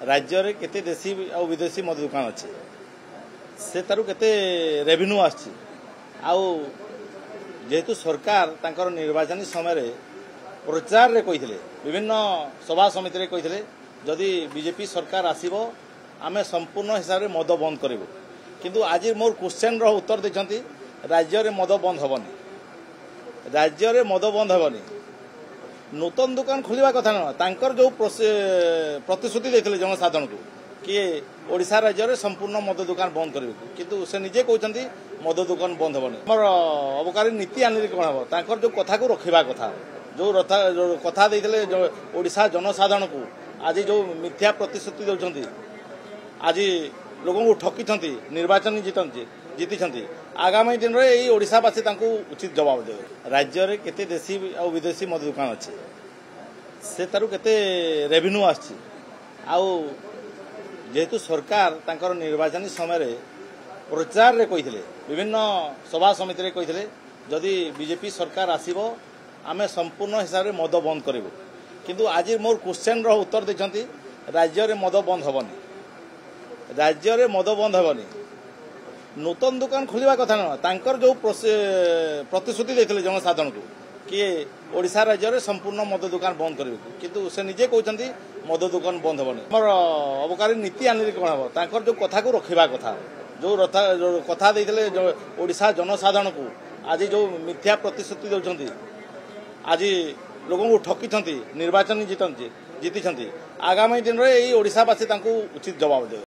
राज्य रे केते देशी और विदेशी मद दुकान अच्छे से तारू केते रेवेन्यू आछि आउ जेहेतु सरकार तांकर निर्वाचन समय प्रचार रे कहिथिले विभिन्न सभा समिति रे कहिथिले जदि बीजेपी सरकार आसीबो आमे संपूर्ण हिसाब रे मद बंद करिवो किंतु आज मोर क्वेश्चन रो उत्तर देछंती राज्य रे मद बंद हबनी राज्य रे मद बंद हबनी नूतन दुकान खोलिबा कथा न तांकर जो प्रतिश्रुति देथिले जनसाधारण को कि ओडिशा राज्य रे संपूर्ण मद दुकान बंद करिवे किंतु से निजे कहउचंती मद दुकान बंद हबनी हमर अबकारी नीति आनिले कोन हबो तांकर जो कथा को रखिबा कथा जो कथा देथिले ओडिशा जनसाधारण को आज जो मिथ्या प्रतिश्रुति देउचंती आज लोगों को ठकी निर्वाचन जीति आगामी दिन में ओडिशावासी उचित जवाब देवे राज्य रे केते देशी और विदेशी मद दुकान अच्छे से तारू केते रेवेन्यू आछि आउ जेहेतु सरकार तांकर निर्वाचन समय प्रचार रे कहिथिले विभिन्न सभा समिति रे कहिथिले जदि बीजेपी सरकार आसीबो आमे संपूर्ण हिसाब रे मद बंद करिवो किंतु आज मोर क्वेश्चन रो उत्तर देछंती राज्य रे मद बंद हबनी राज्य रे मद बंद हबनी नूतन दुकान खोलिबा कथा न तांकर जो प्रतिश्रुति देथिले जनसाधारण को कि ओडिशा राज्य रे संपूर्ण मद दुकान बंद करिवे किंतु से निजे कहउचंती मद दुकान बंद हबनी हमर अबकारी नीति आनिले कोन हबो तांकर जो कथा को रखिबा कथा जो कथा देथिले ओडिशा जनसाधारण को आज जो मिथ्या प्रतिश्रुति देउचंती आज लोगों को ठकी निर्वाचन जीति आगामी दिन में ओडिशावासी उचित जवाब देवे।